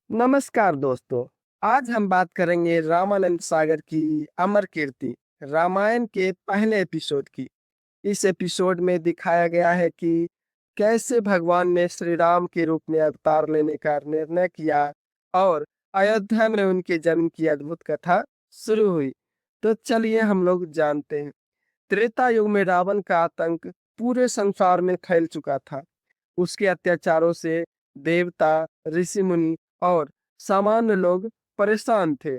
नमस्कार दोस्तों। आज हम बात करेंगे रामानंद सागर की अमर कीर्ति, रामायण के पहले एपिसोड की। इस एपिसोड में दिखाया गया है कि कैसे भगवान ने श्री राम के रूप में अवतार लेने का निर्णय किया और अयोध्या में उनके जन्म की अद्भुत कथा शुरू हुई। तो चलिए हम लोग जानते हैं। त्रेता युग में रावण का आतंक पूरे संसार में फैल चुका था। उसके अत्याचारों से देवता, ऋषि मुनि और सामान्य लोग परेशान थे।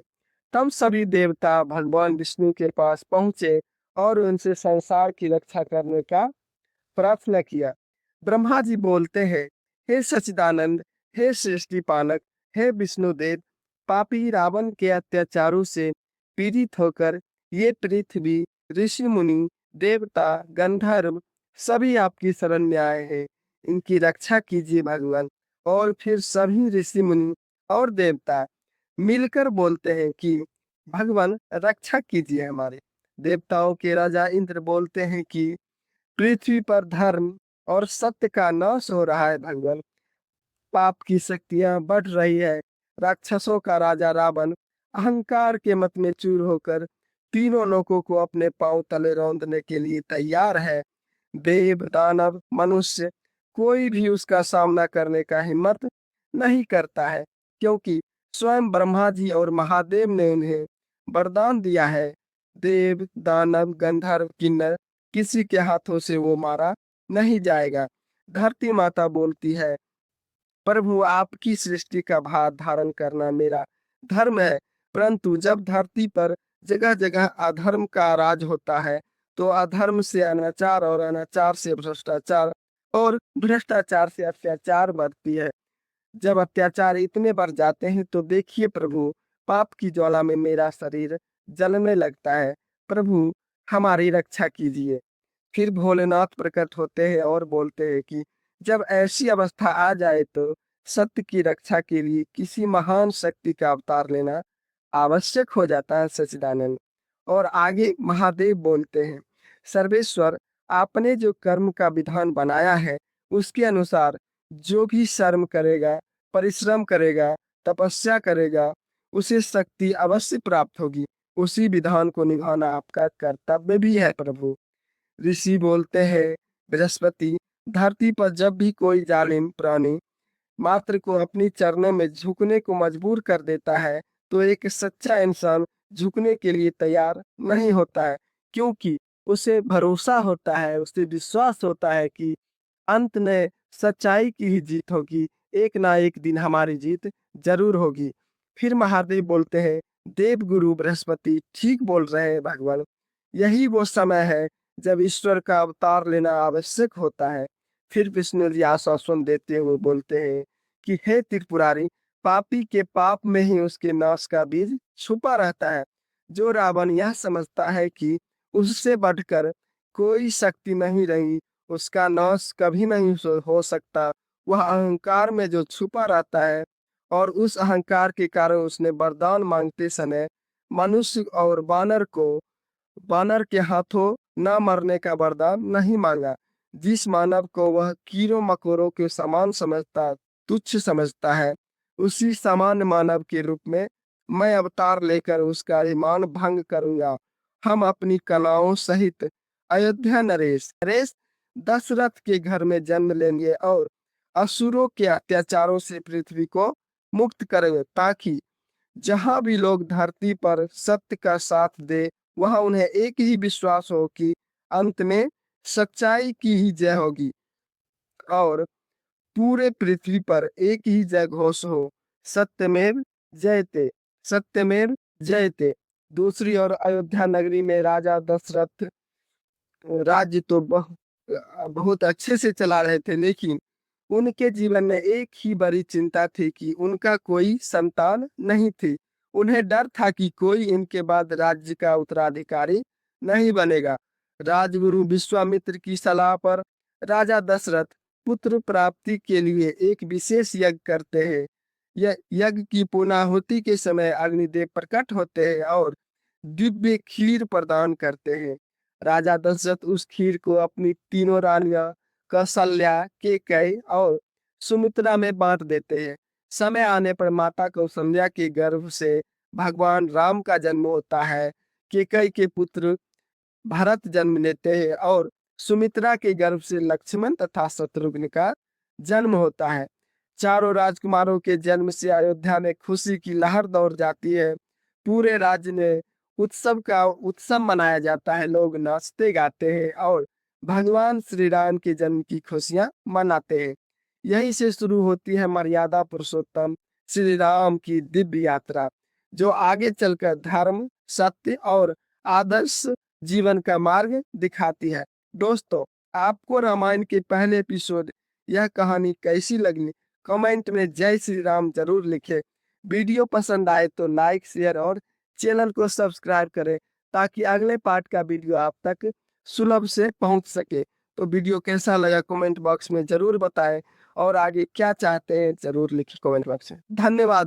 तब सभी देवता भगवान विष्णु के पास पहुंचे और उनसे संसार की रक्षा करने का प्रार्थना किया। ब्रह्मा जी बोलते हैं, हे सच्चिदानंद, हे सृष्टि पालक, हे विष्णुदेव, पापी रावण के अत्याचारों से पीड़ित होकर ये पृथ्वी, ऋषि मुनि, देवता, गंधर्व सभी आपकी शरण में आए हैं। इनकी रक्षा कीजिए भगवान। और फिर सभी ऋषि मुनि और देवता मिलकर बोलते हैं कि भगवान रक्षा कीजिए हमारे। देवताओं के राजा इंद्र बोलते हैं कि पृथ्वी पर धर्म और सत्य का नाश हो रहा है भगवान। पाप की शक्तियां बढ़ रही है। राक्षसों का राजा रावण अहंकार के मत में चूर होकर तीनों लोगों को अपने पांव तले रौंदने के लिए तैयार है। देव, दानव, मनुष्य कोई भी उसका सामना करने का हिम्मत नहीं करता है, क्योंकि स्वयं ब्रह्मा जी और महादेव ने उन्हें वरदान दिया है। देव, दानव, गंधर्व, किन्नर किसी के हाथों से वो मारा नहीं जाएगा। धरती माता बोलती है, प्रभु आपकी सृष्टि का भार धारण करना मेरा धर्म है। परंतु जब धरती पर जगह जगह अधर्म का राज होता है, तो अधर्म से अनाचार और अनाचार से भ्रष्टाचार और भ्रष्टाचार से अत्याचार बढ़ती है। जब अत्याचार इतने बढ़ जाते हैं तो देखिए प्रभु, पाप की ज्वाला में मेरा शरीर जलने लगता है। प्रभु हमारी रक्षा कीजिए। फिर भोलेनाथ प्रकट होते हैं और बोलते हैं कि जब ऐसी अवस्था आ जाए तो सत्य की रक्षा के लिए किसी महान शक्ति का अवतार लेना आवश्यक हो जाता है सच्चिदानंद। और आगे महादेव बोलते हैं, सर्वेश्वर, आपने जो कर्म का विधान बनाया है उसके अनुसार जो भी कर्म करेगा, परिश्रम करेगा, तपस्या करेगा, उसे शक्ति अवश्य प्राप्त होगी। उसी विधान को निभाना आपका कर्तव्य भी है प्रभु। ऋषि बोलते हैं, बृहस्पति, धरती पर जब भी कोई जालिम प्राणी मात्र को अपनी चरणों में झुकने को मजबूर कर देता है, तो एक सच्चा इंसान झुकने के लिए तैयार नहीं होता है, क्योंकि उसे भरोसा होता है, उसे विश्वास होता है कि अंत में सच्चाई की ही जीत होगी। एक ना एक दिन हमारी जीत जरूर होगी। फिर महादेव बोलते हैं, देव गुरु बृहस्पति ठीक बोल रहे हैं भगवान। यही वो समय है जब ईश्वर का अवतार लेना आवश्यक होता है। फिर विष्णु जी आश्वासन देते हुए बोलते हैं कि हे त्रिपुरारी, पापी के पाप में ही उसके नाश का बीज छुपा रहता है। जो रावण यह समझता है कि उससे बढ़कर कोई शक्ति नहीं रही, उसका नाश कभी नहीं हो सकता, वह अहंकार में जो छुपा रहता है। और उस अहंकार के कारण उसने वरदान मांगते समय मनुष्य और बानर के हाथों न मरने का वरदान नहीं मांगा। जिस मानव को वह कीड़ों मकोड़ों के समान समझता, तुच्छ समझता है, उसी सामान्य मानव के रूप में मैं अवतार लेकर उसका ईमान भंग करूंगा। हम अपनी कलाओं सहित अयोध्या नरेश दशरथ के घर में जन्म लेंगे और असुरों के अत्याचारों से पृथ्वी को मुक्त करेंगे, ताकि जहां भी लोग धरती पर सत्य का साथ दे, वहां उन्हें एक ही विश्वास हो कि अंत में सच्चाई की ही जय होगी और पूरे पृथ्वी पर एक ही जय घोष हो, सत्यमेव जयते, सत्यमेव जयते। दूसरी ओर अयोध्या नगरी में राजा दशरथ राज्य तो बहुत अच्छे से चला रहे थे, लेकिन उनके जीवन में एक ही बड़ी चिंता थी कि उनका कोई संतान नहीं थी। उन्हें डर था कि कोई इनके बाद राज्य का उत्तराधिकारी नहीं बनेगा। राजगुरु विश्वामित्र की सलाह पर राजा दशरथ पुत्र प्राप्ति के लिए एक विशेष यज्ञ करते हैं। यह यज्ञ की पूर्णाहुति के समय अग्निदेव प्रकट होते हैं और दिव्य खीर प्रदान करते हैं। राजा दशरथ उस खीर को अपनी तीनों रानियां कौसल्या, केकई और सुमित्रा में बांट देते हैं। समय आने पर माता कौशल्या के गर्भ से भगवान राम का जन्म होता है। कैकेयी के पुत्र भरत जन्म लेते हैं और सुमित्रा के गर्भ से लक्ष्मण तथा शत्रुघ्न का जन्म होता है। चारों राजकुमारों के जन्म से अयोध्या में खुशी की लहर दौड़ जाती है। पूरे राज्य में उत्सव मनाया जाता है। लोग नाचते गाते हैं और भगवान श्री राम के जन्म की खुशियां मनाते हैं। यहीं से शुरू होती है मर्यादा पुरुषोत्तम श्री राम की दिव्य यात्रा, जो आगे चलकर धर्म, सत्य और आदर्श जीवन का मार्ग दिखाती है। दोस्तों, आपको रामायण के पहले एपिसोड यह कहानी कैसी लगी? कमेंट में जय श्री राम जरूर लिखें। वीडियो पसंद आए तो लाइक, शेयर और चैनल को सब्सक्राइब करें ताकि अगले पार्ट का वीडियो आप तक सुलभ से पहुंच सके। तो वीडियो कैसा लगा कमेंट बॉक्स में जरूर बताएं और आगे क्या चाहते हैं जरूर लिखें कमेंट बॉक्स में। धन्यवाद।